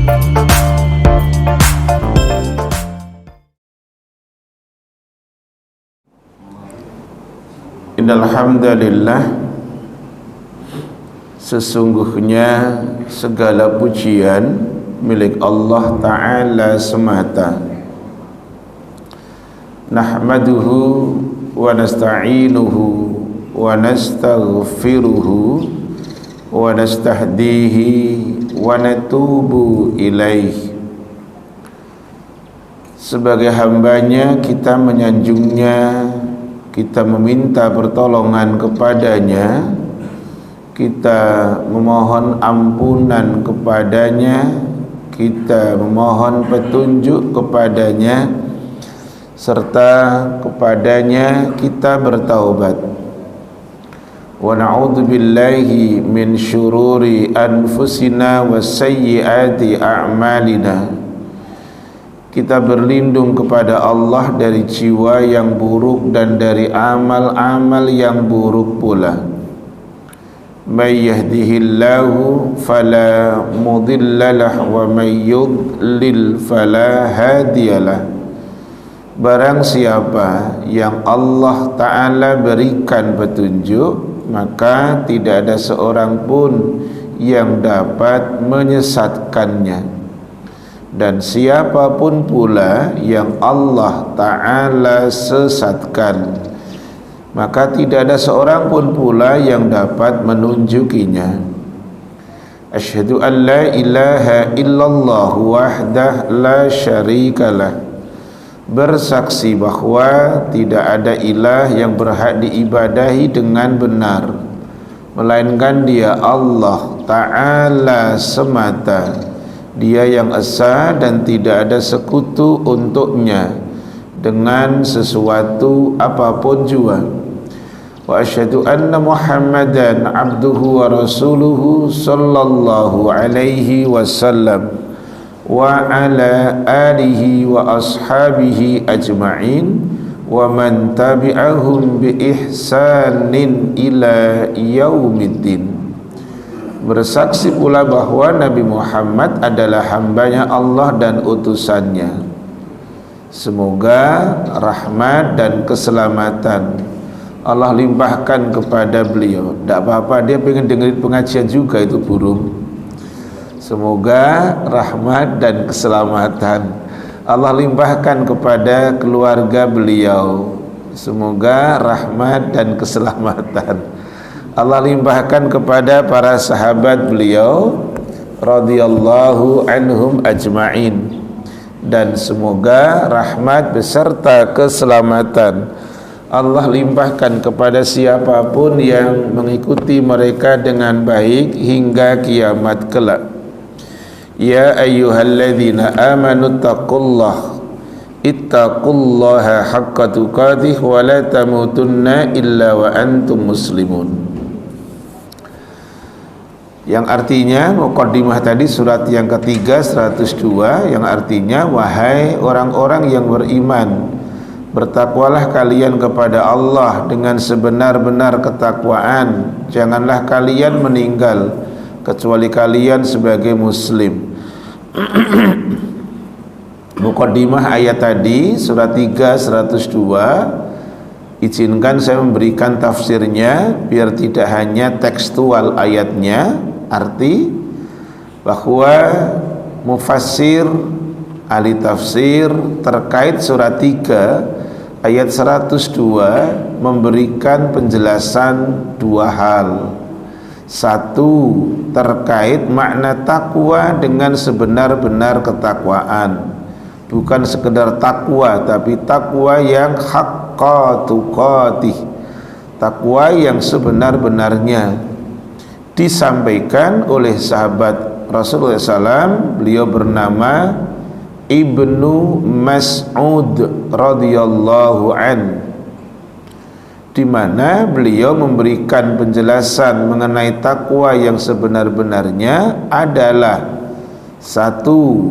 Innal hamdalillah, sesungguhnya segala pujian milik Allah Ta'ala semata. Nahmaduhu wa nasta'inuhu wa nastaghfiruhu wa nastahdihi wa natubu ilaih. Sebagai hambanya kita menyanjungnya, kita meminta pertolongan kepadanya, kita memohon ampunan kepadanya, kita memohon petunjuk kepadanya, serta kepadanya kita bertaubat. Wa na'udzu billahi min syururi anfusina wa sayyiati a'malina. Kita berlindung kepada Allah dari jiwa yang buruk dan dari amal-amal yang buruk pula. May yahdihillahu fala mudhillalah wa may yudlil fala hadiyalah. Barang siapa yang Allah Ta'ala berikan petunjuk, maka tidak ada seorang pun yang dapat menyesatkannya. Dan siapapun pula yang Allah Ta'ala sesatkan, maka tidak ada seorang pun pula yang dapat menunjukinya. Asyhadu an la ilaha illallah wahdah la syarikalah. Bersaksi bahwa tidak ada ilah yang berhak diibadahi dengan benar melainkan Dia Allah Ta'ala semata. Dia yang esa dan tidak ada sekutu untuknya dengan sesuatu apapun jua. Wa asyhadu anna Muhammadan abduhu wa rasuluhu sallallahu alaihi wasallam wa ala alihi wa ashabihi ajma'in wa man tabi'ahum bi ihsanin ila yaumiddin. Bersaksi pula bahwa Nabi Muhammad adalah hambanya Allah dan utusannya. Semoga rahmat dan keselamatan Allah limpahkan kepada beliau. Tak apa-apa, dia pengen dengerin pengajian juga itu burung. Semoga rahmat dan keselamatan Allah limpahkan kepada keluarga beliau. Semoga rahmat dan keselamatan Allah limpahkan kepada para sahabat beliau radhiyallahu anhum ajma'in, dan semoga rahmat beserta keselamatan Allah limpahkan kepada siapapun yang mengikuti mereka dengan baik hingga kiamat kelak. Ya ayyuhalladzina amanu ittaqullaha haqqa tuqatih wa la tamutunna illa wa antum muslimun. Yang artinya muqaddimah tadi surat yang ketiga 102, yang artinya wahai orang-orang yang beriman, bertakwalah kalian kepada Allah dengan sebenar-benar ketakwaan. Janganlah kalian meninggal kecuali kalian sebagai muslim. Muqaddimah ayat tadi surat 3 102, izinkan saya memberikan tafsirnya biar tidak hanya tekstual ayatnya. Arti bahwa mufassir ahli tafsir terkait surat 3 ayat 102 memberikan penjelasan dua hal. Satu, terkait makna takwa dengan sebenar-benar ketakwaan, bukan sekedar takwa tapi takwa yang haqqa tuqatih, takwa yang sebenar-benarnya. Disampaikan oleh sahabat Rasulullah SAW, beliau bernama Ibnu Mas'ud radhiyallahu an, di mana beliau memberikan penjelasan mengenai takwa yang sebenar-benarnya adalah satu,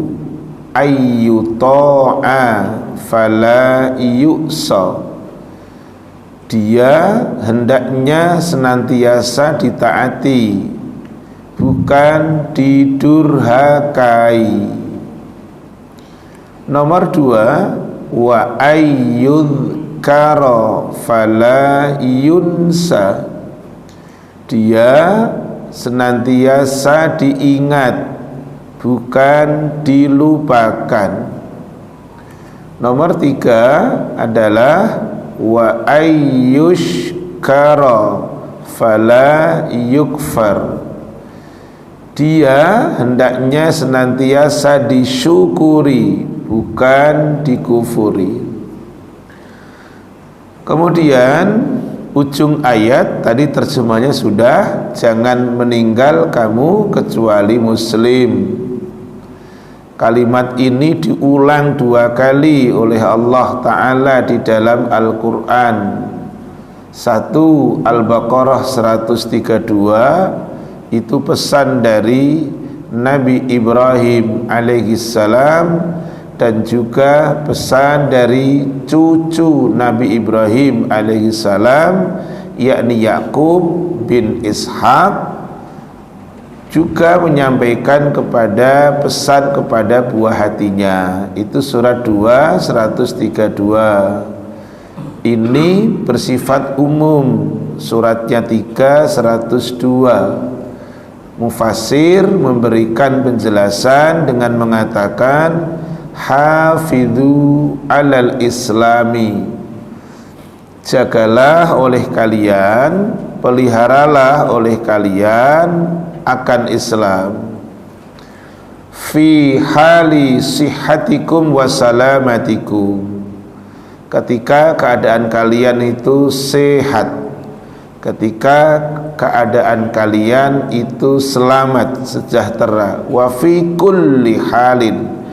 ayyuta'a fala yu'sa, dia hendaknya senantiasa ditaati, bukan didurhakai. Nomor 2, wa ayyudhkara fala yunsa, dia senantiasa diingat bukan dilupakan. Nomor 3 adalah wa ayyushkara fala yukfar, dia hendaknya senantiasa disyukuri bukan dikufuri. Kemudian ujung ayat tadi terjemahnya sudah, jangan meninggal kamu kecuali muslim. Kalimat ini diulang 2 kali oleh Allah Ta'ala di dalam Al-Quran. 1 Al-Baqarah 132, itu pesan dari Nabi Ibrahim alaihissalam, dan juga pesan dari cucu Nabi Ibrahim alaihissalam, yakni Yakub bin Ishaq, juga menyampaikan pesan kepada buah hatinya. Itu surat 2 132. Ini bersifat umum. Suratnya 3 102. Mufassir memberikan penjelasan dengan mengatakan hafidhu alal islami, jagalah oleh kalian, peliharalah oleh kalian akan Islam, fi hali sihhatikum wa salamatikum, ketika keadaan kalian itu sehat, ketika keadaan kalian itu selamat, sejahtera, wa fi kulli halin,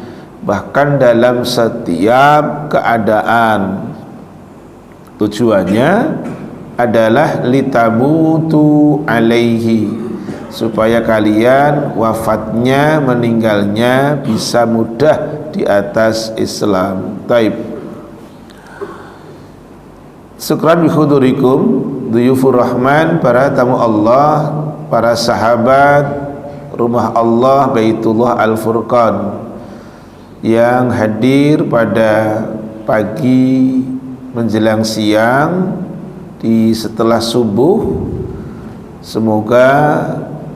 bahkan dalam setiap keadaan. Tujuannya adalah litamutu alaihi, supaya kalian wafatnya, meninggalnya bisa mudah di atas Islam. Taib. Syukran bi hudurikum dhuyufur rahman, para tamu Allah, para sahabat rumah Allah Baitullah Al-Furqan yang hadir pada pagi menjelang siang di setelah subuh. Semoga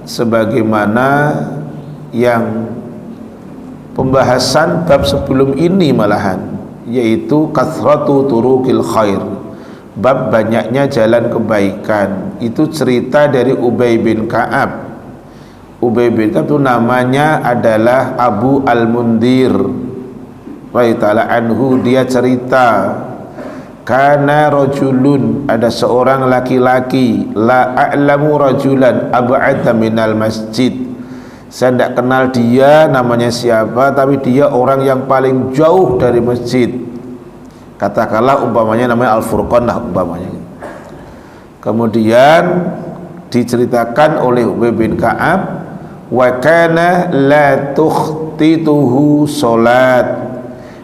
sebagaimana yang pembahasan bab sebelum ini malahan, yaitu kathratu turuqil khair, bab banyaknya jalan kebaikan, itu cerita dari Ubay bin Ka'ab. Ubay bin Ka'ab itu namanya adalah Abu Al-Mundhir radhiyallahu anhu. Dia cerita, kana rajulun, ada seorang laki-laki, la a'lamu rajulan ab'ada minal masjid, saya tidak kenal dia namanya siapa, tapi dia orang yang paling jauh dari masjid. Katakanlah umpamanya namanya Al-Furqan lah umpamanya. Kemudian diceritakan oleh Ubay bin Ka'ab, wa kana la tukhtituhu salat,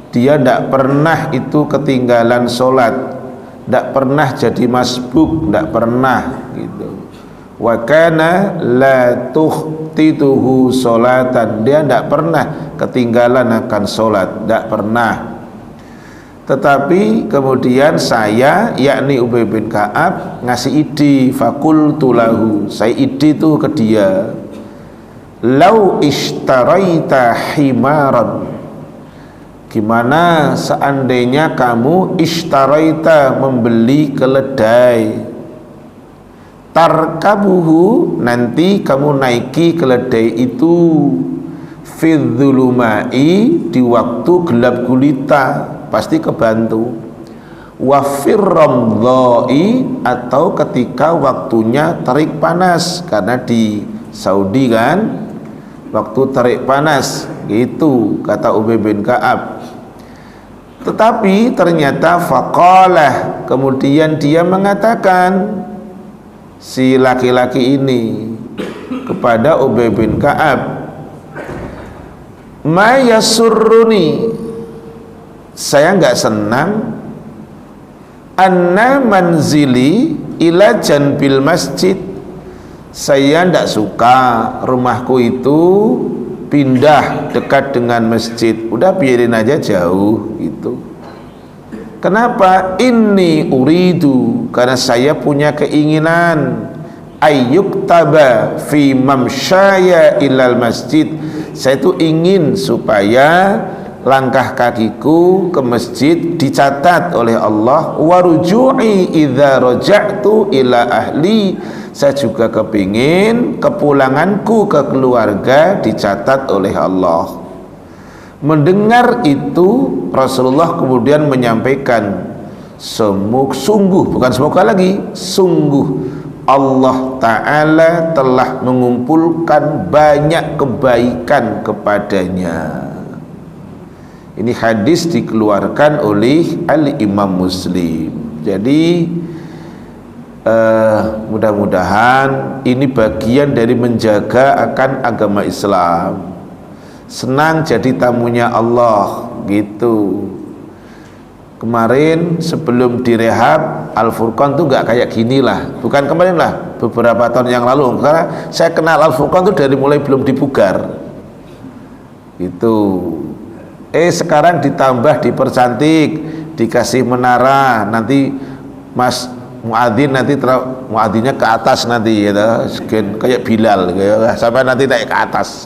dia tidak pernah itu ketinggalan solat, tidak pernah jadi masbuk, tidak pernah gitu. Wa kana la tukhtituhu solatan, dia tidak pernah ketinggalan akan solat, tidak pernah. Tetapi kemudian saya, yakni Ubay bin Ka'ab, ngasih ide, fakultu lahu, saya ide itu ke dia, lau ishtaraita himaran, gimana seandainya kamu ishtaraita, membeli keledai, tarkabuhu, nanti kamu naiki keledai itu, fidzulumai, di waktu gelap gulita, pasti kebantu, wa firramdhai, atau ketika waktunya terik panas, karena di Saudi kan waktu terik panas gitu, kata Ubay bin Ka'ab. Tetapi ternyata faqalah, kemudian dia mengatakan, si laki-laki ini kepada Ubay bin Ka'ab, ma yasurruni, saya enggak senang, anna manzili ila janbil masjid, saya tidak suka rumahku itu pindah dekat dengan masjid, udah biarin aja jauh gitu. Kenapa? Inni uridu, karena saya punya keinginan ayyuktaba fi mamsyaya ilal masjid, saya itu ingin supaya langkah kakiku ke masjid dicatat oleh Allah, wa ruju'i idza raja'tu ila ahli, saya juga kepingin kepulanganku ke keluarga dicatat oleh Allah. Mendengar itu Rasulullah kemudian menyampaikan, sungguh, bukan semoga lagi, sungguh Allah Ta'ala telah mengumpulkan banyak kebaikan kepadanya. Ini hadis dikeluarkan oleh Al-Imam Muslim. Jadi mudah-mudahan ini bagian dari menjaga akan agama Islam. Senang jadi tamunya Allah gitu. Kemarin sebelum direhab Al-Furqan tuh nggak kayak gini lah. Bukan kemarin lah, beberapa tahun yang lalu. Karena saya kenal Al-Furqan tuh dari mulai belum dipugar itu. Sekarang ditambah, dipercantik, dikasih menara. Nanti Mas muadzin nanti muadzinnya ke atas nanti ya, kayak Bilal ya, sampai nanti naik ke atas.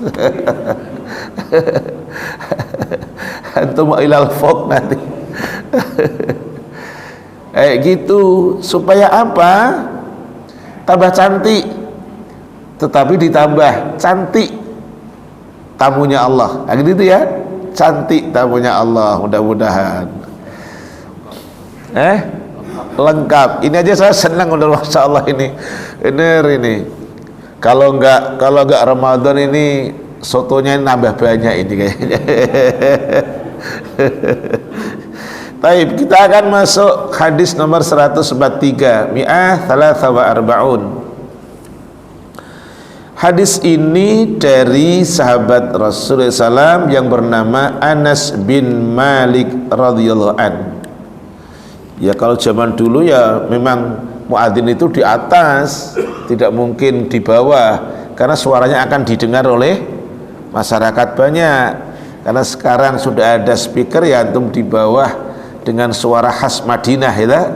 Antum ilal fok nanti. Gitu supaya apa? Tambah cantik, tetapi ditambah cantik tamunya Allah. Gitu ya, cantik tamunya Allah. Mudah-mudahan lengkap. Ini aja saya senang udah, masya Allah ini. Kalau enggak Ramadan ini sotonya nambah banyak ini kayaknya. Baik, kita akan masuk hadis nomor 143, mi'ah thalatha wa arba'un. Hadis ini dari sahabat Rasulullah SAW yang bernama Anas bin Malik radhiyallahu an. Ya kalau zaman dulu ya memang muadzin itu di atas, tidak mungkin di bawah, karena suaranya akan didengar oleh masyarakat banyak. Karena sekarang sudah ada speaker ya, antum di bawah dengan suara khas Madinah ya.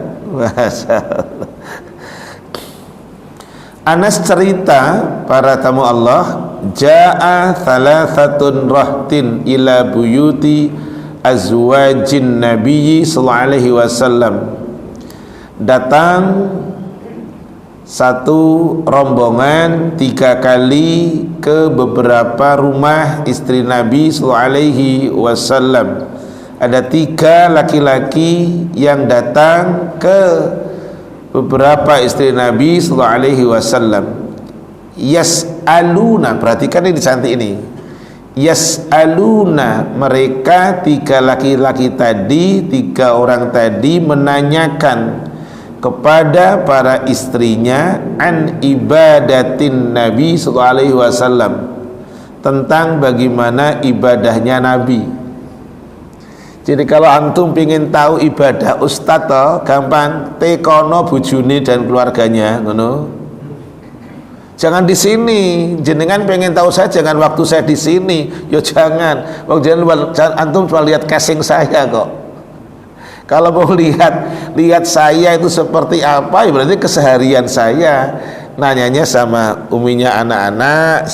Anas cerita, para tamu Allah, jaa thalathatun rahtin ila buyuti azwajin nabiyyi sallallahu alaihi wasallam. Datang satu rombongan 3 kali ke beberapa rumah istri Nabi sallallahu alaihi wasallam. Ada 3 laki-laki yang datang ke beberapa istri Nabi sallallahu alaihi wasallam. Yas'aluna, perhatikan ini cantik ini. Yas'aluna, mereka 3 laki-laki tadi, 3 orang tadi menanyakan kepada para istrinya an ibadatin Nabi sallallahu alaihi wasallam, tentang bagaimana ibadahnya Nabi. Jadi kalau antum ingin tahu ibadah ustaz toh, gampang, tekono bujuni dan keluarganya ngono. Jangan di sini, jenengan pengen tahu saya, jangan waktu saya di sini, yo jangan. Waktu antum cuma lihat casing saya kok. Kalau mau lihat saya itu seperti apa, ya berarti keseharian saya. Nanyanya sama uminya anak-anak,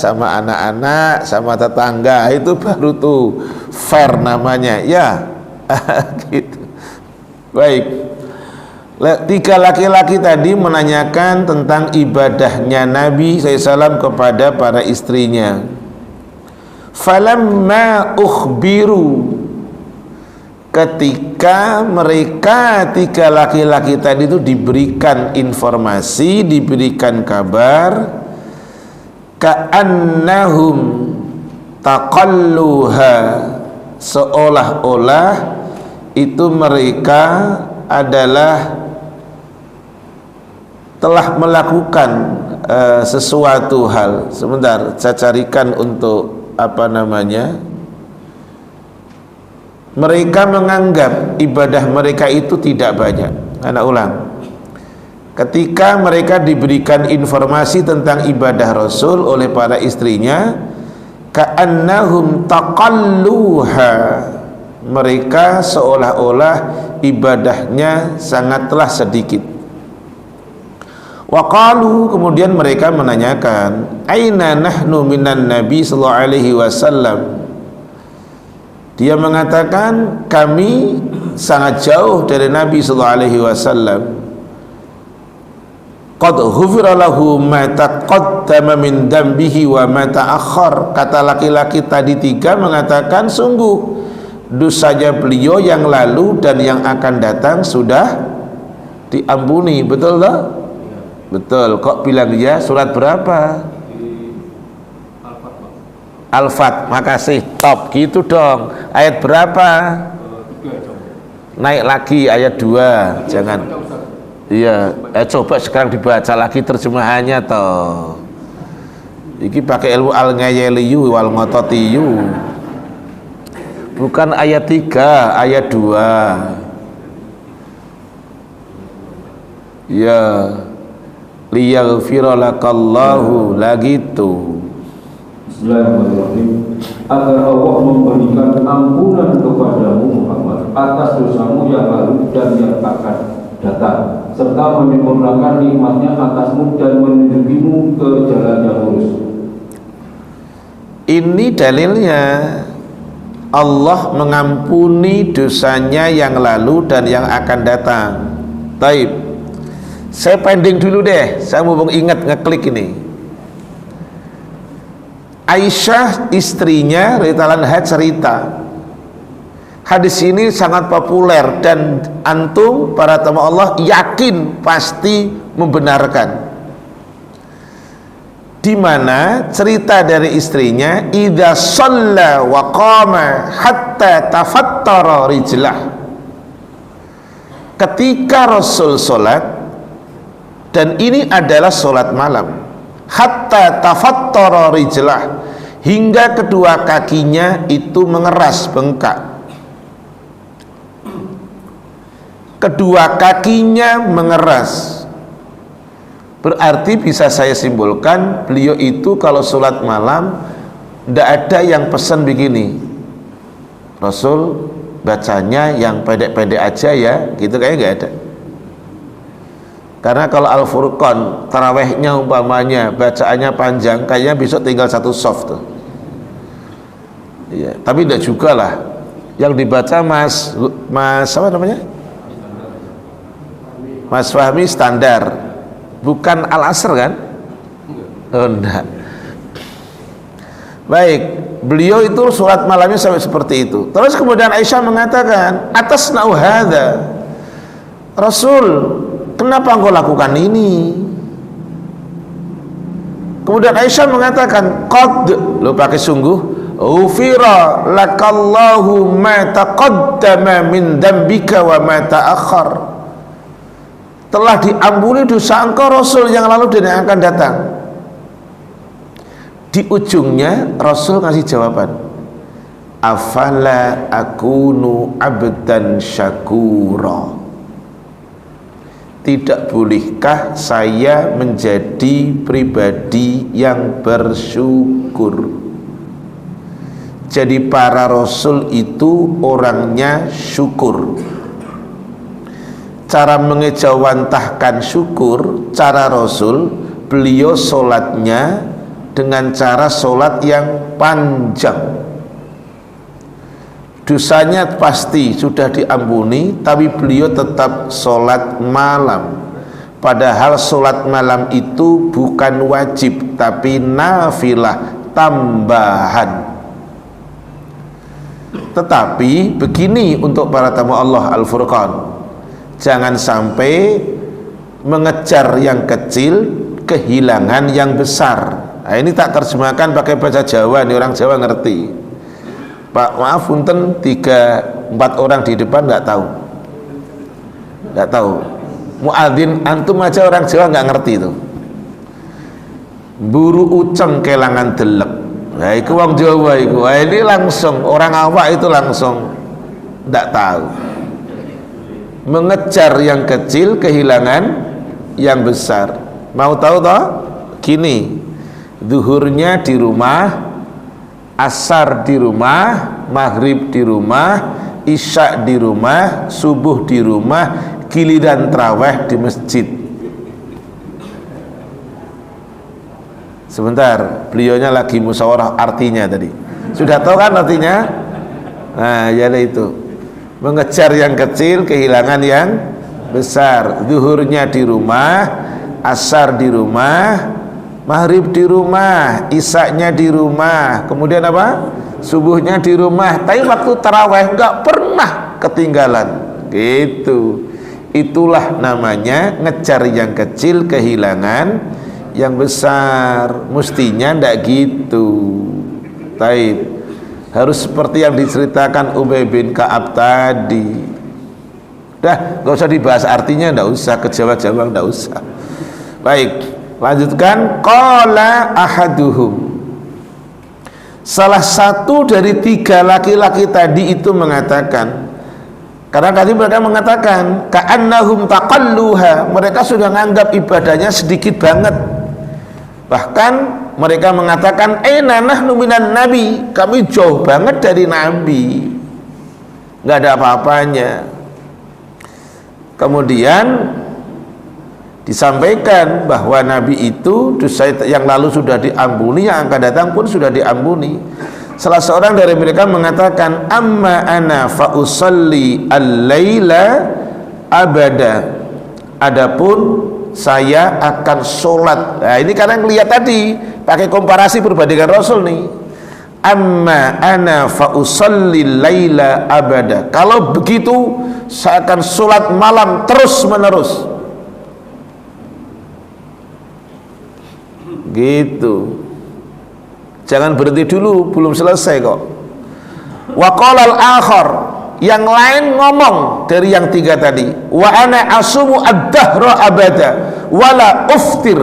sama tetangga, itu baru tuh fair namanya, ya. Gitu. Baik. 3 laki-laki tadi menanyakan tentang ibadahnya Nabi SAW kepada para istrinya. Falamma ukhbiru, ketika mereka 3 laki-laki tadi itu diberikan informasi, diberikan kabar, ka'annahum taqalluha, seolah-olah itu mereka adalah telah melakukan sesuatu hal. Sebentar, saya carikan untuk apa namanya. Mereka menganggap ibadah mereka itu tidak banyak. Anak ulang. ketika mereka diberikan informasi tentang ibadah Rasul oleh para istrinya, ka'annahum taqalluha, mereka seolah-olah ibadahnya sangatlah sedikit. Wa qalu, kemudian mereka menanyakan, aina nahnu minan nabi sallallahu alaihi wasallam. Dia mengatakan, kami sangat jauh dari Nabi sallallahu alaihi wasallam. Qad ghufira lahu ma taqaddama min dambihi wa ma ta'akhkhar. Kata laki-laki tadi tiga mengatakan, sungguh dosanya beliau yang lalu dan yang akan datang sudah diampuni. Betul tak? Betul. Kok bilang ya? Surat berapa? Al-Fat. Makasih. Top. Gitu dong. Ayat berapa? Naik lagi ayat 2. Jangan. Iya. Coba sekarang dibaca lagi terjemahannya toh. Iki pakai ilmu al-ngayeliyu wal ngototiyu. Bukan ayat 3, ayat 2. Ya. Liyaghfira lakallahu, lagi tuh. Bismillahirrahmanirrahim. Agar Allah memberikan ampunan kepadamu Muhammad atas dosamu yang lalu dan yang akan datang, serta menyempurnakan nikmatnya atasmu dan menunjukimu ke jalan yang lurus. Ini dalilnya, Allah mengampuni dosanya yang lalu dan yang akan datang. Taib. Saya pending dulu deh, saya mau ingat ngeklik ini. Aisyah istrinya radhiyallahu anha cerita, hadis ini sangat populer dan antum para tamu Allah yakin pasti membenarkan. Di mana cerita dari istrinya, idza shalla wa qama hatta tafattara rijlah. Ketika Rasul salat, dan ini adalah sholat malam, hatta tafattara rijlah, hingga kedua kakinya itu mengeras, bengkak. Kedua kakinya mengeras, berarti bisa saya simpulkan beliau itu kalau sholat malam tidak ada yang pesan begini, Rasul bacanya yang pendek-pendek aja ya, gitu kayaknya nggak ada. Karena kalau Al-Furqan tarawehnya umpamanya bacaannya panjang, kayaknya besok tinggal satu soft tuh. Iya, tapi tidak juga lah. Yang dibaca Mas apa namanya? Mas Fahmi standar, bukan Al-Asr kan? Oh, enggak. Baik, beliau itu surat malamnya sampai seperti itu. Terus kemudian Aisyah mengatakan, atas nauhada, Rasul, kenapa engkau lakukan ini? Kemudian Aisyah mengatakan, qad, lo pakai sungguh, ufira lakallahu ma taqaddama min dambika wa ma ta'akhkhar. Telah diampuni dosa engkau Rasul yang lalu dan yang akan datang. Di ujungnya Rasul ngasih jawaban, afala akunu abdan syakura. Tidak bolehkah saya menjadi pribadi yang bersyukur? Jadi para Rasul itu orangnya syukur. Cara mengejawantahkan syukur, cara Rasul, beliau sholatnya dengan cara sholat yang panjang. Dosanya pasti sudah diampuni, tapi beliau tetap sholat malam. Padahal sholat malam itu bukan wajib, tapi nafilah, tambahan. Tetapi begini untuk para tamu Allah Al-Furqan, jangan sampai mengejar yang kecil, kehilangan yang besar. Nah, ini tak terjemahkan pakai bahasa Jawa, nih orang Jawa ngerti. Pak, maaf punten, 3-4 orang di depan nggak tahu. Muadzin antum aja orang Jawa nggak ngerti itu. Buru uceng kelangan delek. Nah, itu wong Jawa itu. Nah, ini langsung orang awak itu langsung nggak tahu. Mengejar yang kecil, kehilangan yang besar. Mau tahu toh? Gini, zuhurnya di rumah, asar di rumah, maghrib di rumah, isya di rumah, subuh di rumah, giliran traweh di masjid. Sebentar, beliaunya lagi musyawarah artinya tadi. Sudah tahu kan artinya? Nah, ya itu. Mengejar yang kecil, kehilangan yang besar. Zuhurnya di rumah, asar di rumah, maghrib di rumah, isya-nya di rumah, kemudian apa? Subuhnya di rumah. Tapi waktu taraweh enggak pernah ketinggalan. Gitu. Itulah namanya ngejar yang kecil, kehilangan yang besar. Mestinya ndak gitu. Taib. Harus seperti yang diceritakan Ubay bin Ka'ab tadi. Dah, nggak usah dibahas artinya, ndak usah, kejawab-jawab ndak usah. Baik, lanjutkan. Qala ahaduhum, salah satu dari 3 laki-laki tadi itu mengatakan, karena tadi mereka mengatakan ka'annahum taqalluha, mereka sudah menganggap ibadahnya sedikit banget. Bahkan mereka mengatakan nahnu minan nabi, kami jauh banget dari nabi, nggak ada apa-apanya. Kemudian disampaikan bahwa nabi itu dosa yang lalu sudah diampuni, yang akan datang pun sudah diampuni. Salah seorang dari mereka mengatakan, amma ana fa usalli al-laila abada, adapun saya akan sholat. Nah, ini karena ngelihat tadi pakai komparasi perbandingan Rasul nih. Amma ana fa usalli laila abada, kalau begitu saya akan sholat malam terus menerus. Gitu, jangan berhenti dulu, belum selesai kok. Wa qala al-akhar, yang lain ngomong dari yang 3 tadi, wa ana asumu ad-dahra abada wala uftir,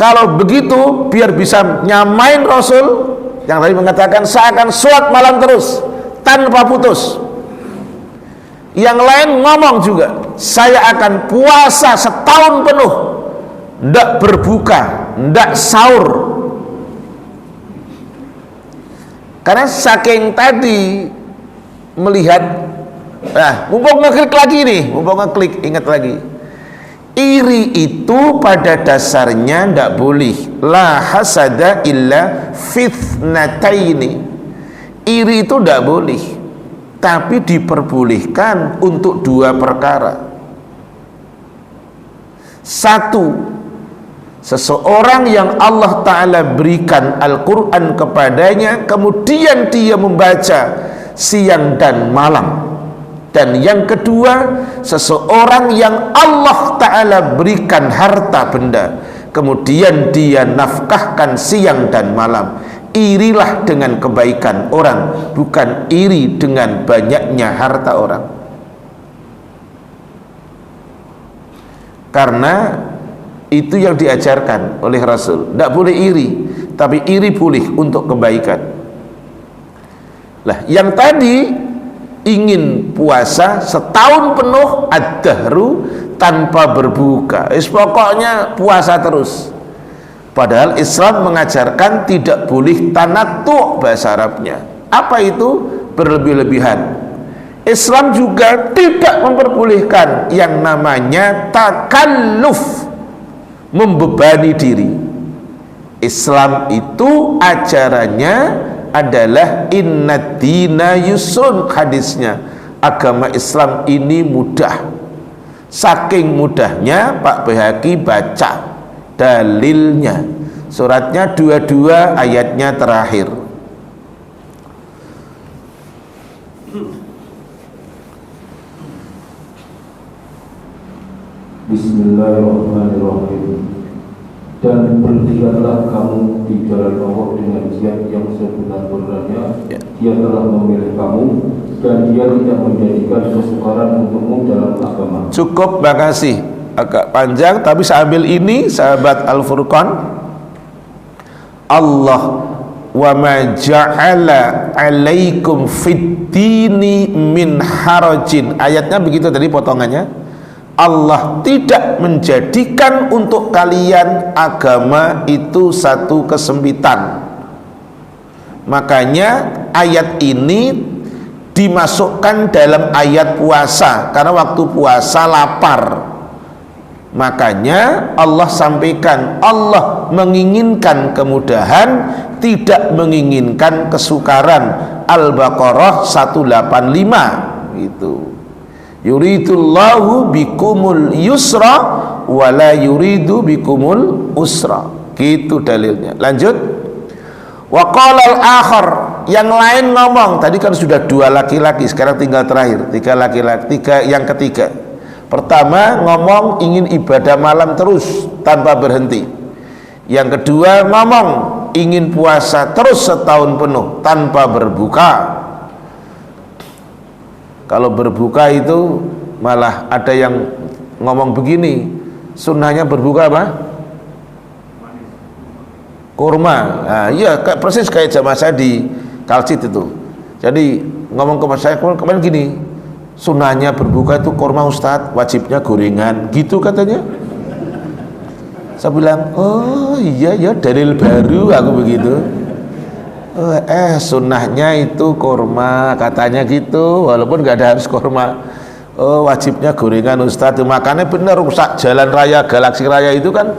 kalau begitu biar bisa nyamain Rasul yang tadi mengatakan saya akan sholat malam terus tanpa putus. Yang lain ngomong juga, saya akan puasa setahun penuh, ndak berbuka, ndak sahur. Karena saking tadi melihat, nah mumpung ngeklik lagi nih, mumpung ngeklik, ingat lagi, iri itu pada dasarnya ndak boleh. La hasada illa fitnataini, iri itu ndak boleh, tapi diperbolehkan untuk 2 perkara. 1, seseorang yang Allah Ta'ala berikan Al-Quran kepadanya, kemudian dia membaca siang dan malam. Dan yang kedua, seseorang yang Allah Ta'ala berikan harta benda, kemudian dia nafkahkan siang dan malam. Irilah dengan kebaikan orang, bukan iri dengan banyaknya harta orang. Karena itu yang diajarkan oleh Rasul. Tidak boleh iri, tapi iri boleh untuk kebaikan. Lah, yang tadi ingin puasa setahun penuh ad-dahru tanpa berbuka, pokoknya puasa terus. Padahal Islam mengajarkan tidak boleh tanattu, bahasa Arabnya. Apa itu? Berlebih-lebihan. Islam juga tidak memperbolehkan yang namanya takalluf, membebani diri. Islam itu ajarannya adalah innad dina yusrun, hadisnya. Agama Islam ini mudah. Saking mudahnya Pak Baihaqi baca dalilnya, suratnya 22 ayatnya terakhir. Bismillahirrahmanirrahim. Dan berjihadlah kamu di jalan Allah dengan jihad yang sebenar-benarnya. Dia telah memilih kamu dan dia tidak menjadikan kesukaran untukmu dalam agama. Cukup, makasih. Agak panjang, tapi saya ambil ini, sahabat Al-Furqan. Allah wa ma ja'ala alaikum fid dini min harajin. Ayatnya begitu tadi potongannya. Allah tidak menjadikan untuk kalian agama itu satu kesempitan. Makanya ayat ini dimasukkan dalam ayat puasa, karena waktu puasa lapar. Makanya Allah sampaikan, Allah menginginkan kemudahan, tidak menginginkan kesukaran. Al-Baqarah 185 itu. Yuridullahu bikumul yusra wala yuridu bikumul usra. Gitu dalilnya. Lanjut. Wa qala al-akhar, yang lain ngomong, tadi kan sudah 2 laki-laki, sekarang tinggal terakhir 3 laki-laki, yang ketiga. Pertama ngomong ingin ibadah malam terus tanpa berhenti. Yang kedua ngomong ingin puasa terus setahun penuh tanpa berbuka. Kalau berbuka itu malah ada yang ngomong begini, sunnahnya berbuka apa? Kurma. Nah, iya persis kayak jamaah saya di Kalsit itu. Jadi ngomong ke saya kemarin gini, sunnahnya berbuka itu kurma Ustadz, wajibnya gorengan, gitu katanya. Saya bilang, oh iya ya, dalil baru, aku begitu. Sunnahnya itu kurma, katanya gitu, walaupun nggak ada harus kurma. Oh, wajibnya gorengan Ustadz. Makanya benar, rusak jalan raya Galaksi Raya itu kan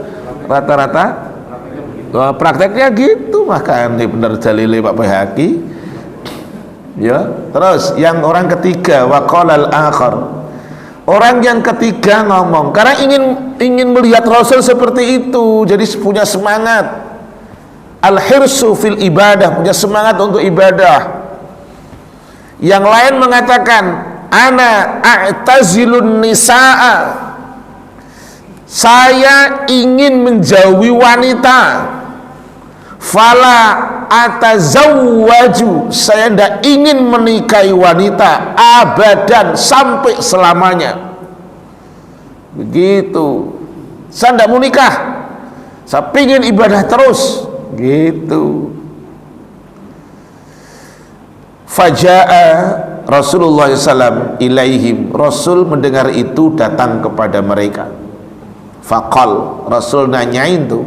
rata-rata prakteknya gitu. Makanya benar dalilnya Pak Baihaqi. Ya, terus yang orang ketiga, waqalal akhar, orang yang ketiga ngomong karena ingin melihat Rasul seperti itu, jadi punya semangat, al-hirsu fil ibadah, punya semangat untuk ibadah. Yang lain mengatakan, ana a'tazilun nisaa, saya ingin menjauhi wanita. Fala atazawwaju, saya tidak ingin menikahi wanita abadan, sampai selamanya. Begitu, saya tidak mau nikah, saya ingin ibadah terus, gitu. Faja'a Rasulullah SAW ilaihim, Rasul mendengar itu datang kepada mereka. Faqal, Rasul nanyain tuh,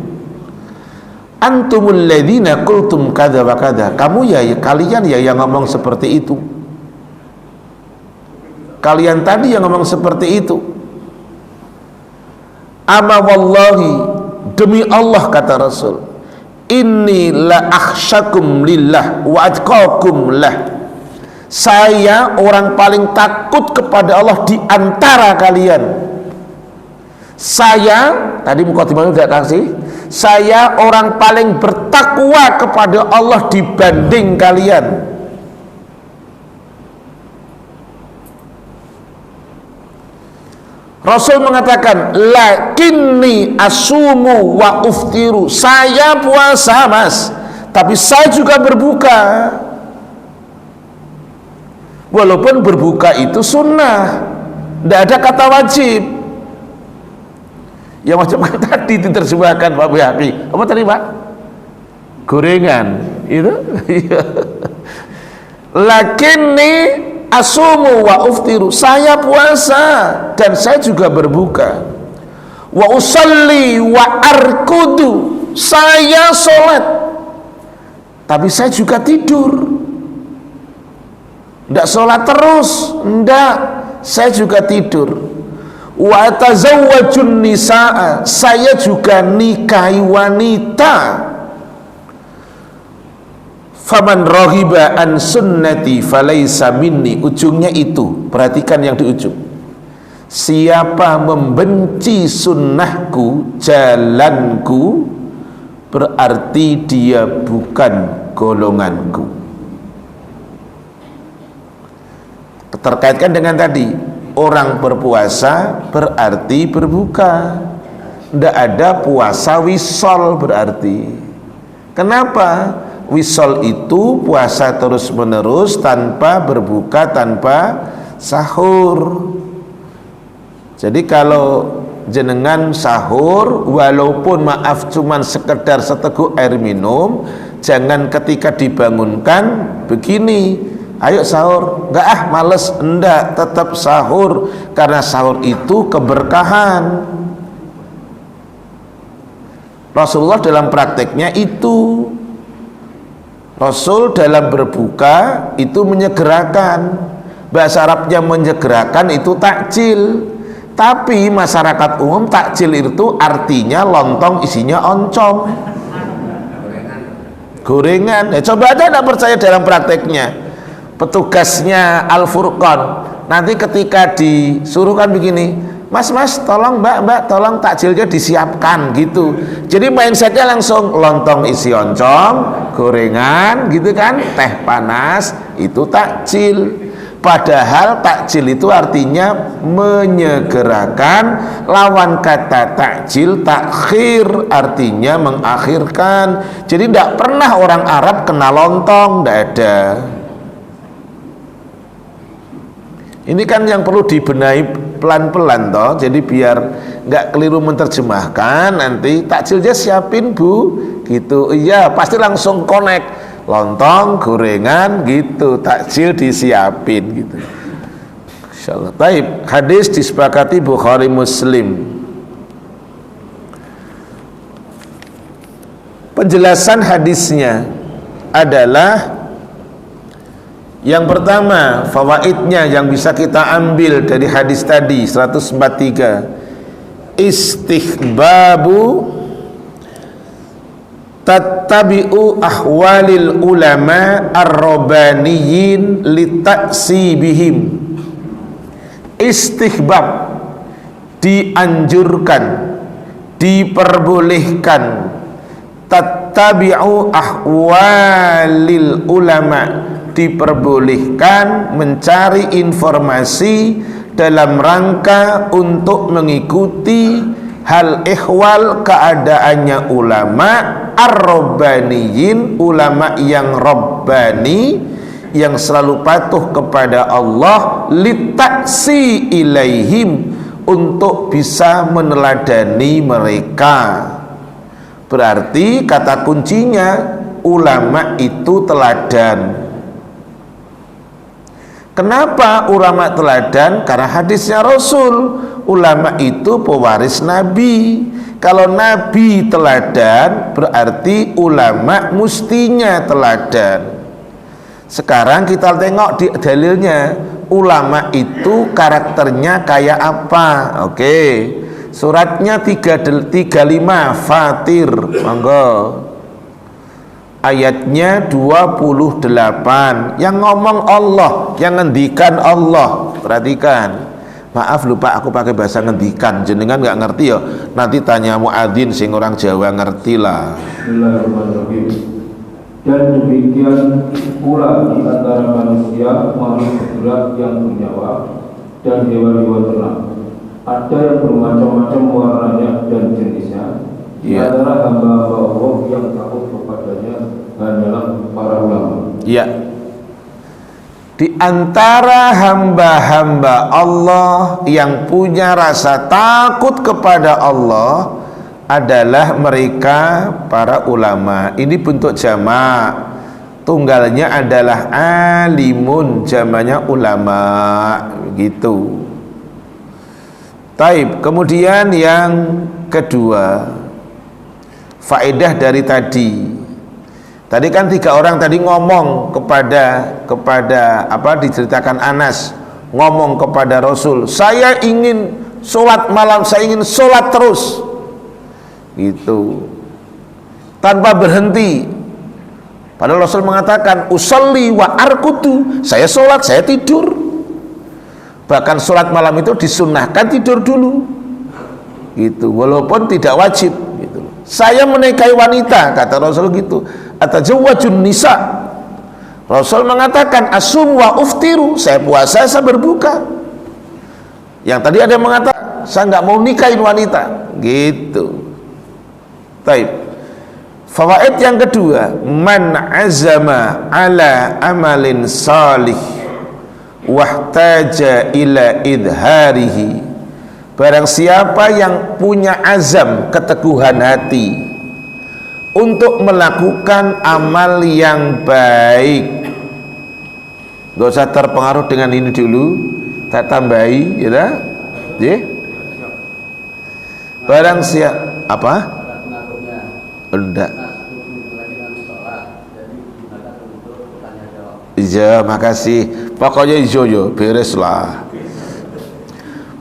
antumul ladzina qultum kadza wa kadza, kamu ya kalian ya yang ngomong seperti itu, kalian tadi yang ngomong seperti itu. Ama wallahi, demi Allah kata Rasul, inni la akhsyakum lillah wa atqakum lah, saya orang paling takut kepada Allah di antara kalian. Saya tadi mukadimahnya enggak kasih, saya orang paling bertakwa kepada Allah dibanding kalian. Rasul mengatakan, lakinni asumu wa uftiru, saya puasa mas, tapi saya juga berbuka. Walaupun berbuka itu sunnah, tidak ada kata wajib. Yang wajib kan tadi diterjemahkan Pak Baihaqi. Apa tadi Pak? Gorengan itu. Lakinni asumu wa uftiru, saya puasa dan saya juga berbuka. Wa usalli wa arkudu, saya sholat tapi saya juga tidur. Tidak sholat terus, tidak, saya juga tidur. Wa tazawwajun nisaa, saya juga nikahi wanita. Faman raghiba an sunnati falaysa minni, ujungnya itu, perhatikan yang di ujung. Siapa membenci sunnahku, jalanku, berarti dia bukan golonganku. Terkaitkan dengan tadi, orang berpuasa berarti berbuka, tidak ada puasa wisol berarti. Kenapa? Wisol itu puasa terus menerus tanpa berbuka, tanpa sahur. Jadi kalau jenengan sahur, walaupun maaf cuman sekedar seteguk air minum, jangan ketika dibangunkan begini, ayo sahur. Enggak males. Enggak, tetap sahur, karena sahur itu keberkahan. Rasulullah dalam prakteknya itu, Rasul dalam berbuka itu menyegerakan. Bahasa Arabnya menyegerakan itu takjil. Tapi masyarakat umum takjil itu artinya lontong isinya oncom, gorengan. Coba aja tidak percaya dalam prakteknya. Petugasnya Al-Furqan nanti ketika disuruh kan begini, mas tolong mbak tolong takjilnya disiapkan gitu. Jadi mindsetnya langsung lontong isi oncom, gorengan gitu kan, teh panas, itu takjil. Padahal takjil itu artinya menyegerakan. Lawan kata takjil takhir, artinya mengakhirkan. Jadi tidak pernah orang Arab kena lontong, tidak ada. Ini kan yang perlu dibenahi pelan-pelan toh. Jadi biar nggak keliru menerjemahkan, nanti takjilnya siapin bu gitu. Iya pasti langsung connect, lontong, gorengan gitu, takjil disiapin gitu. Insyaallah. Baik, hadis disepakati Bukhari Muslim. Penjelasan hadisnya adalah yang pertama, fawaidnya yang bisa kita ambil dari hadis tadi 143, istihbabu tattabi'u ahwalil ulama ar-rabbaniyin litaksibihim. Istihbab, dianjurkan, diperbolehkan, tattabi'u ahwalil ulama, diperbolehkan mencari informasi dalam rangka untuk mengikuti hal ihwal keadaannya ulama ar-rabbaniyin, ulama yang rabbani, yang selalu patuh kepada Allah, litaksi ilaihim, untuk bisa meneladani mereka. Berarti kata kuncinya ulama itu teladan. Kenapa ulama teladan? Karena hadisnya Rasul, ulama itu pewaris Nabi. Kalau Nabi teladan, berarti ulama mustinya teladan. Sekarang kita tengok di dalilnya, ulama itu karakternya kayak apa? Oke, suratnya 35 Fatir, monggo. Ayatnya 28, yang ngomong Allah, yang ngendikan Allah. Perhatikan, maaf lupa aku pakai bahasa ngendikan, jenengan nggak ngerti ya, nanti tanya muadzin sing orang Jawa ngerti lah. Bismillahirrahmanirrahim. Dan demikian pula di antara manusia, makhluk bergerak yang bernyawa, dan hewan-hewan ternak, ada yang bermacam-macam warnanya dan jenisnya. Di antara hamba-hamba Allah yang takut kepadanya hanyalah para ulama. Ya. Di antara hamba-hamba Allah yang punya rasa takut kepada Allah adalah mereka para ulama. Ini bentuk jamak. Tunggalnya adalah alimun, jamaknya ulama, gitu. Taib. Kemudian yang kedua, faedah dari tadi kan 3 orang tadi ngomong kepada apa diceritakan Anas, ngomong kepada Rasul, saya ingin sholat malam, saya ingin sholat terus gitu, tanpa berhenti. Padahal Rasul mengatakan usolli wa arkutu, saya sholat, saya tidur. Bahkan sholat malam itu disunnahkan tidur dulu gitu, walaupun tidak wajib gitu. Saya menikahi wanita, kata Rasul gitu, atajawwajun nisa. Rasul mengatakan asum wa uftiru, saya puasa, saya berbuka. Yang tadi ada yang mengatakan saya nggak mau nikahin wanita gitu. Taib. Fawaid yang kedua, man azama ala amalin salih wahtaja ila idharihi, barang siapa yang punya azam, keteguhan hati untuk melakukan amal yang baik, Gak usah terpengaruh dengan ini dulu, tak tambahi, ya dah? Barang siap apa? Enggak. Iya, makasih. Pokoknya ijo bereslah.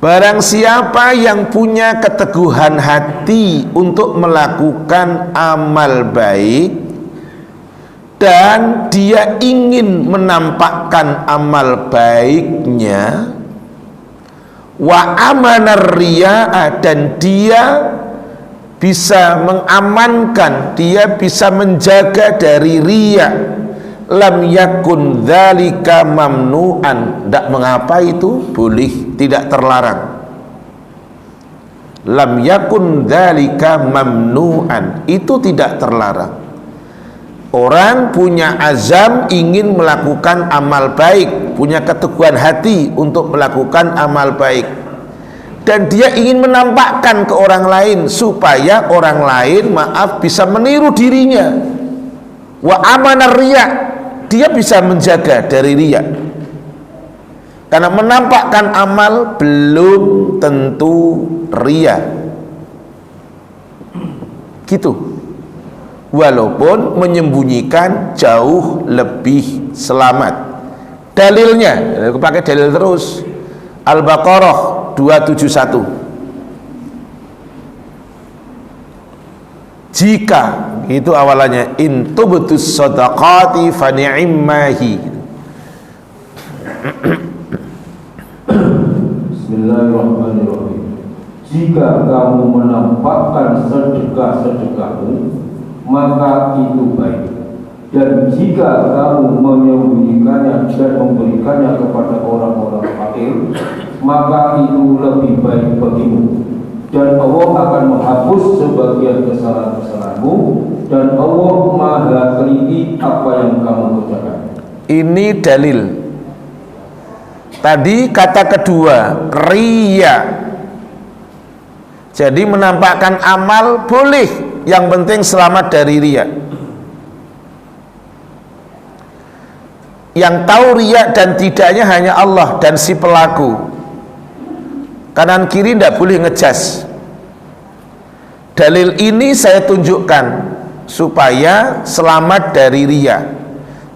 Barang siapa yang punya keteguhan hati untuk melakukan amal baik dan dia ingin menampakkan amal baiknya, wa amanar riya'a, dan dia bisa mengamankan, dia bisa menjaga dari riya, lam yakun dzalika mamnu'an, tidak mengapa, itu boleh, tidak terlarang. Lam yakun dzalika mamnu'an, itu tidak terlarang. Orang punya azam ingin melakukan amal baik, punya keteguhan hati untuk melakukan amal baik, dan dia ingin menampakkan ke orang lain supaya orang lain, maaf, bisa meniru dirinya. Wa amanar riya, dia bisa menjaga dari riya, karena menampakkan amal belum tentu riya, gitu. Walaupun menyembunyikan jauh lebih selamat. Dalilnya, aku pakai dalil terus. Al-Baqarah 271. Jika, itu awalannya, in tubtus shadaqati fa ni'mahi. Bismillahirrahmanirrahim. Jika kamu menampakkan sedekah-sedekahmu, maka itu baik. Dan jika kamu menyembunyikannya dan memberikannya kepada orang-orang fakir, maka itu lebih baik bagimu. Dan Allah akan menghapus sebagian kesalahan-kesalahanmu, dan Allah Maha teliti apa yang kamu kerjakan. Ini dalil. Tadi kata kedua, riya. Jadi menampakkan amal boleh, yang penting selamat dari riya. Yang tahu riya dan tidaknya hanya Allah dan si pelaku. Kanan kiri tidak boleh ngejas. Dalil ini saya tunjukkan supaya selamat dari riya.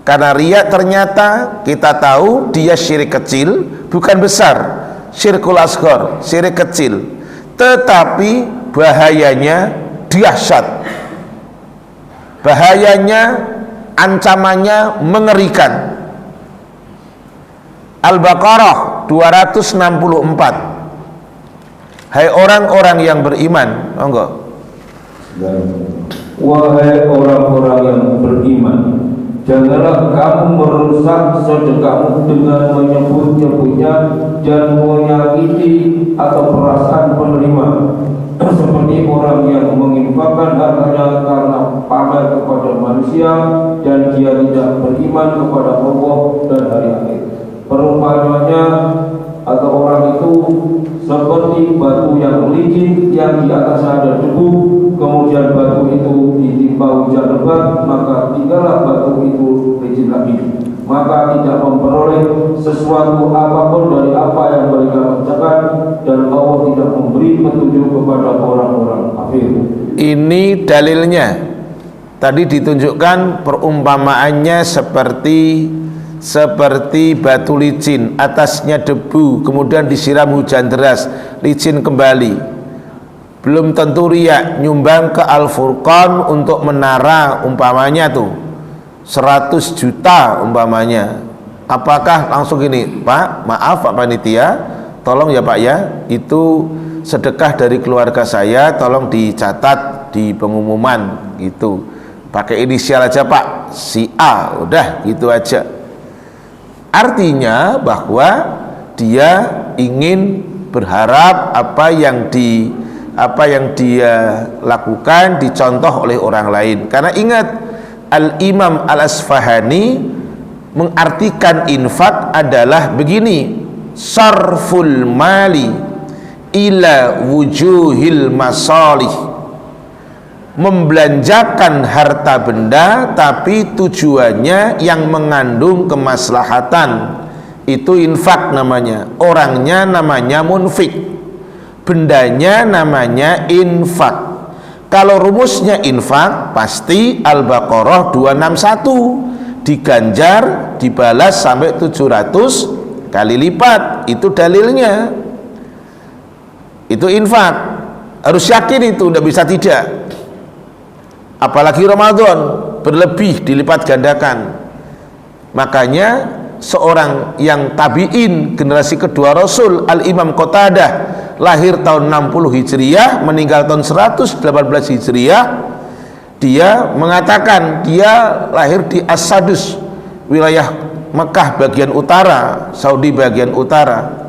Karena riya ternyata kita tahu dia syirik kecil, bukan besar. Syirkul asghar, syirik kecil. Tetapi bahayanya dahsyat, bahayanya, ancamannya mengerikan. Al-Baqarah 264. Hai orang-orang yang beriman, enggak? Wahai orang-orang yang beriman, janganlah kamu merusak sedekahmu dengan menyebut-nyebutnya dan menyakiti atau perasaan penerima, seperti orang yang menginfakkan hartanya karena pamer kepada manusia dan dia tidak beriman kepada Allah dan hari akhir. Perumpamannya atau orang itu seperti batu yang licin yang di atasnya ada debu, kemudian batu itu ditimpa hujan lebat, maka tinggallah batu itu licin lagi, maka tidak memperoleh sesuatu apapun dari apa yang mereka kerjakan, dan Allah tidak memberi petunjuk kepada orang-orang kafir. Ini dalilnya. Tadi ditunjukkan perumpamaannya seperti batu licin, atasnya debu, kemudian disiram hujan deras, licin kembali. Belum tentu riya, nyumbang ke Al-Furqan untuk menara umpamanya tuh 100 juta umpamanya. Apakah langsung gini, Pak, maaf Pak Panitia, tolong ya Pak ya, itu sedekah dari keluarga saya, tolong dicatat di pengumuman gitu. Pakai inisial aja Pak, si A, udah gitu aja. Artinya bahwa dia ingin berharap apa yang dia lakukan dicontoh oleh orang lain. Karena ingat, Al-Imam Al-Asfahani mengartikan infak adalah begini: sarful mali ila wujuhil masalih, membelanjakan harta benda tapi tujuannya yang mengandung kemaslahatan, itu infak namanya. Orangnya namanya munfik, bendanya namanya infak. Kalau rumusnya infak pasti Al-Baqarah 261, diganjar dibalas sampai 700 kali lipat. Itu dalilnya. Itu infak. Harus yakin itu, tidak bisa tidak. Apalagi Ramadan berlebih dilipat gandakan. Makanya seorang yang tabi'in generasi kedua Rasul, Al-Imam Qatadah, lahir tahun 60 Hijriah, meninggal tahun 118 Hijriah. Dia mengatakan, dia lahir di As-Sadus, wilayah Mekah bagian utara, Saudi bagian utara.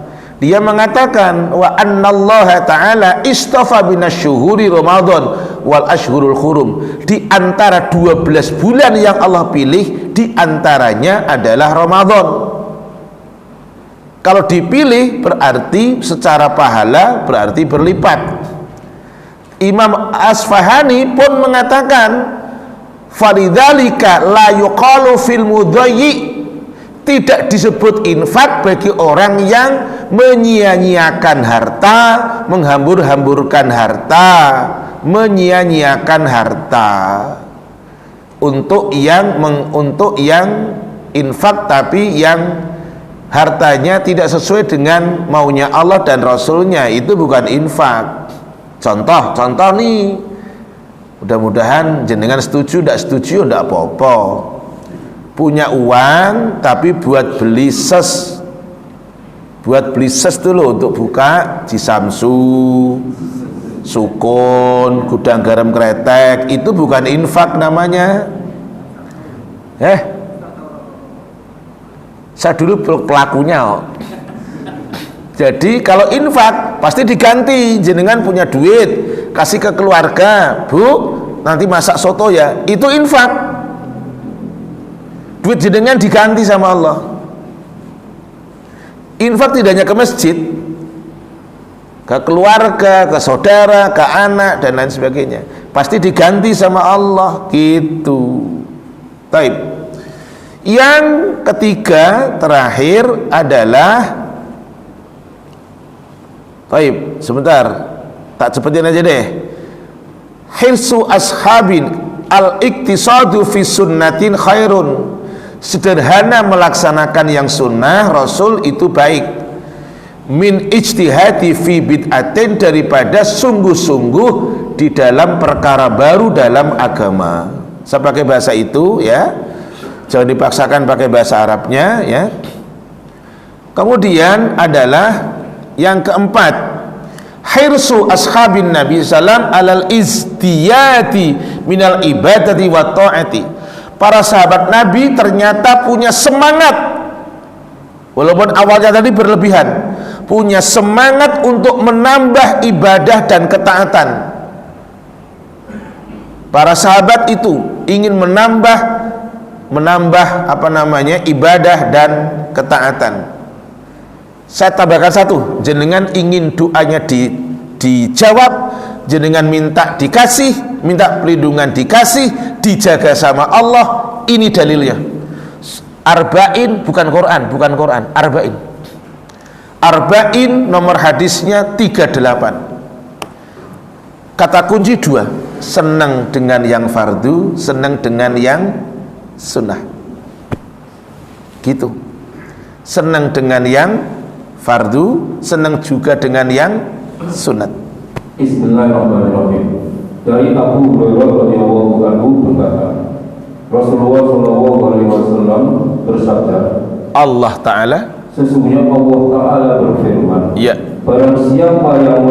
Dia mengatakan, wa annallaha ta'ala istafa minasyuhuri Ramadan wal ashhurul hurum. Di antara 12 bulan yang Allah pilih, di antaranya adalah Ramadan. Kalau dipilih berarti secara pahala berarti berlipat. Imam Asfahani pun mengatakan, falidzalika la yuqalu fil mudayyi, tidak disebut infak bagi orang yang menyia-nyiakan harta, menghambur-hamburkan harta, menyia-nyiakan harta. Untuk yang infak tapi yang hartanya tidak sesuai dengan maunya Allah dan Rasulnya, itu bukan infak. Contoh nih, mudah-mudahan jenengan setuju, tidak setuju tidak apa-apa. Punya uang tapi buat beli ses dulu untuk buka Cisamsu, Sukun, gudang garam kretek, itu bukan infak namanya. Saya dulu pelakunya. Jadi kalau infak pasti diganti. Jenengan punya duit, kasih ke keluarga, Bu, nanti masak soto ya, itu infak. Duit jenengan diganti sama Allah. Infak tidak hanya ke masjid, ke keluarga, ke saudara, ke anak dan lain sebagainya, pasti diganti sama Allah gitu. Taib. Yang ketiga terakhir adalah, taib, sebentar, tak cepetin aja deh. Hirsu ashabin al-iktisadu fi sunnatin khairun. Sederhana melaksanakan yang sunnah Rasul itu baik. Min ijtihadi fi bid'atin, daripada sungguh-sungguh di dalam perkara baru dalam agama. Saya pakai bahasa itu ya, jangan dipaksakan pakai bahasa Arabnya ya. Kemudian adalah yang keempat, hirsu ashabin Nabi sallam alal izdiyati minal ibadati wa ta'ati. Para sahabat Nabi ternyata punya semangat, walaupun awalnya tadi berlebihan, punya semangat untuk menambah ibadah dan ketaatan. Para sahabat itu ingin menambah ibadah dan ketaatan. Saya tambahkan satu, jenengan ingin doanya dijawab, jenengan minta dikasih, minta perlindungan dikasih, dijaga sama Allah. Ini dalilnya. Arba'in bukan Quran, Arba'in. Arba'in nomor hadisnya 38. Kata kunci 2, senang dengan yang fardu, senang dengan yang sunnah. Gitu. Senang dengan yang fardu, senang juga dengan yang sunat. Bismillahirrahmanirrahim. Dari Abu Hurairah radhiyallahu anhu berkata, Rasulullah sallallahu alaihi wasallam bersabda, Allah Ta'ala, sesungguhnya Allah Ta'ala berfirman, ya, barang siapa yang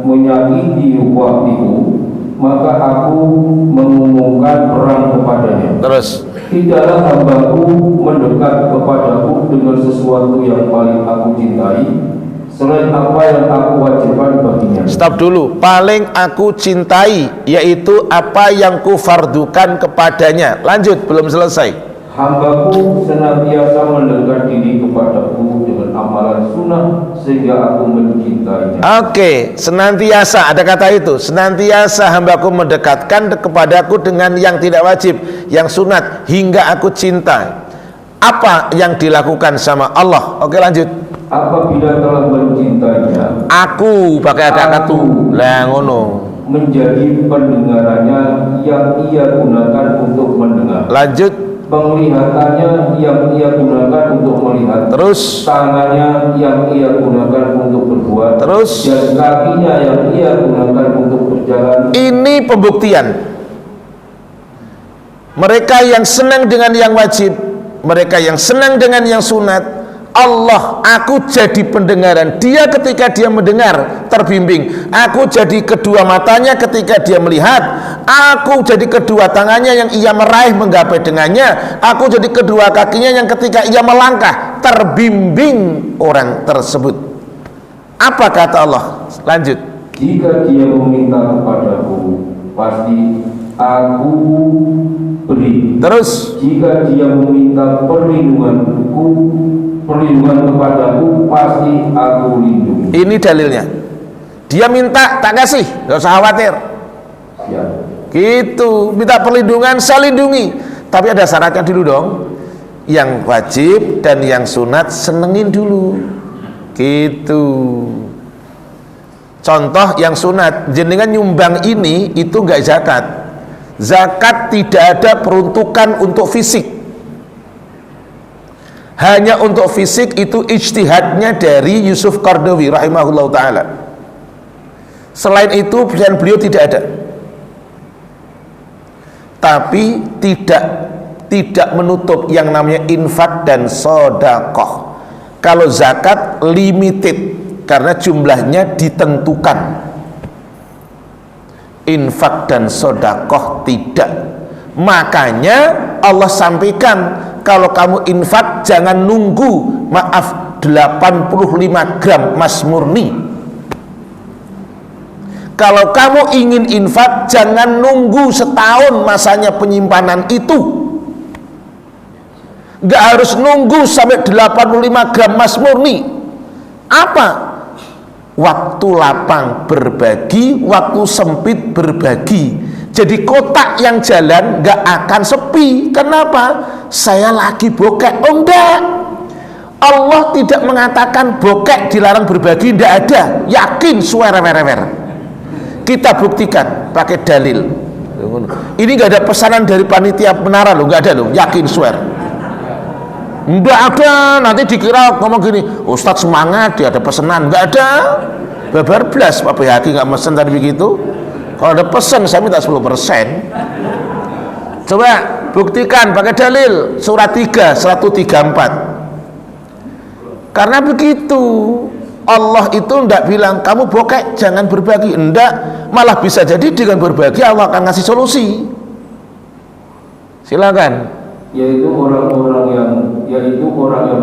menyakiti waktiku, maka aku mengumumkan perang kepadanya. Terus, tidaklah hambaku mendekat kepadaku dengan sesuatu yang paling aku cintai selain apa yang aku wajibkan baginya. Stop dulu. Paling aku cintai yaitu apa yang kufardukan kepadanya. Lanjut, belum selesai. Hambaku senantiasa mendekat diri kepadaku dengan amalan sunnah sehingga aku mencintainya. Oke, senantiasa, ada kata itu. Senantiasa hambaku mendekatkan kepadaku dengan yang tidak wajib, yang sunat, hingga aku cinta. Apa yang dilakukan sama Allah? Oke, lanjut. Apabila telah mencintainya, aku pakai ada kata lah ngono, menjadi pendengarannya yang ia gunakan untuk mendengar. Lanjut. Penglihatannya yang ia gunakan untuk melihat. Terus. Tangannya yang ia gunakan untuk berbuat. Terus. Dan kakinya yang ia gunakan untuk berjalan. Ini pembuktian. Mereka yang senang dengan yang wajib, mereka yang senang dengan yang sunat, Allah, aku jadi pendengaran dia ketika dia mendengar terbimbing, aku jadi kedua matanya ketika dia melihat, aku jadi kedua tangannya yang ia meraih menggapai dengannya, aku jadi kedua kakinya yang ketika ia melangkah terbimbing orang tersebut. Apa kata Allah? Lanjut. Jika dia meminta kepadaku, pasti aku beri. Terus. Jika dia meminta perlindungan kepadaku, pasti aku lindungi. Ini dalilnya. Dia minta, tak kasih, gak usah khawatir. Siap. Gitu, minta perlindungan, saya lindungi. Tapi ada syaratnya dulu dong. Yang wajib dan yang sunat senengin dulu. Gitu. Contoh yang sunat, jenengan nyumbang ini itu nggak zakat. Zakat tidak ada peruntukan untuk fisik. Hanya untuk fisik itu ijtihadnya dari Yusuf Qardawi rahimahullah ta'ala. Selain itu pilihan beliau tidak ada. Tapi tidak menutup yang namanya infak dan sedekah. Kalau zakat limited karena jumlahnya ditentukan. Infak dan sedekah tidak. Makanya Allah sampaikan, kalau kamu infak jangan nunggu 85 gram emas murni. Kalau kamu ingin infak jangan nunggu setahun masanya penyimpanan itu. Gak harus nunggu sampai 85 gram emas murni. Apa? Waktu lapang berbagi, waktu sempit berbagi. Jadi kotak yang jalan gak akan sepi. Kenapa? Saya lagi bokek. Oh enggak, Allah tidak mengatakan bokek dilarang berbagi, tidak ada. Yakin suwer-wer. Kita buktikan pakai dalil. Ini gak ada pesanan dari panitia menara loh, gak ada loh, yakin swear. Enggak ada, nanti dikira ngomong gini, Ustadz semangat dia ada pesanan, enggak ada. Babar blas, Pak Bhaki nggak mesen tadi begitu. Kalau ada pesan saya minta 10%. Coba buktikan pakai dalil surat 3 134. Karena begitu Allah itu ndak bilang kamu bokek jangan berbagi, enggak, malah bisa jadi dengan berbagi Allah akan ngasih solusi. Silakan. Yaitu orang yang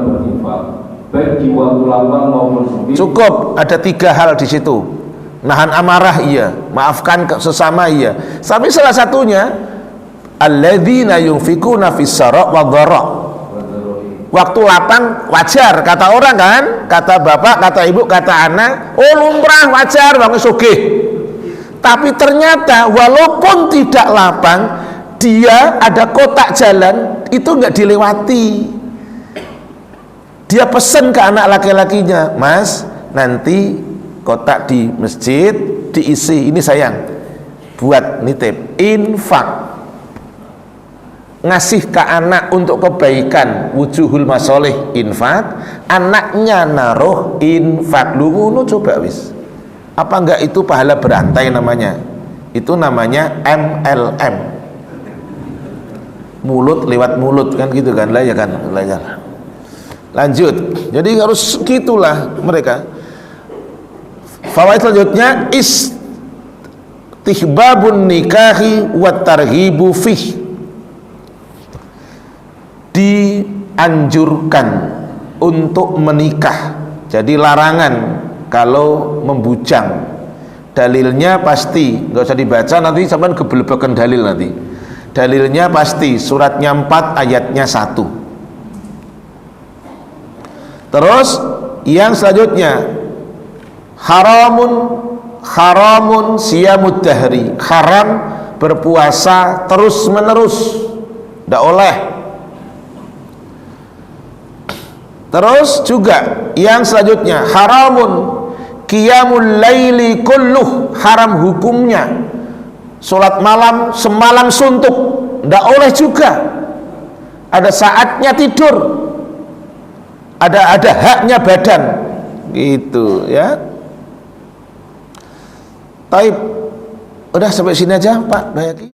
berinfak baik di waktu lapang maupun sempit. Cukup ada 3 hal di situ. Nahan amarah iya, maafkan sesama iya. Tapi salah satunya alladzina yunfikuna fis-sarra wadh-dharra. Waktu lapang wajar kata orang kan, kata bapak, kata ibu, kata anak, oh lumrah wajar bang sugih. Tapi ternyata walaupun tidak lapang, dia ada kotak jalan itu nggak dilewati. Dia pesan ke anak laki-lakinya, Mas, nanti kotak di masjid diisi, ini sayang, buat nitip, infak, ngasih ke anak untuk kebaikan, wujuhul masoleh, infak, anaknya naruh infak. Lu ngono coba wis. Apa enggak itu pahala berantai namanya? Itu namanya MLM. Mulut lewat mulut kan gitu kan lah ya kan. Lanjut. Jadi harus gitulah mereka. Fawaid selanjutnya istihbabun nikahi wa targhibu fih. Dianjurkan untuk menikah. Jadi larangan kalau membujang. Dalilnya pasti nggak usah dibaca, nanti sampean geblebekan dalil nanti. Dalilnya pasti suratnya 4 ayatnya 1. Terus yang selanjutnya, haramun siyamud dahri, haram berpuasa terus menerus, tidak oleh. Terus juga yang selanjutnya, haramun qiyamul laili kulluh, haram hukumnya sholat malam semalam suntuk, tidak oleh juga. Ada saatnya tidur, ada haknya badan, gitu ya. Taib, udah sampai sini aja Pak Bayaki.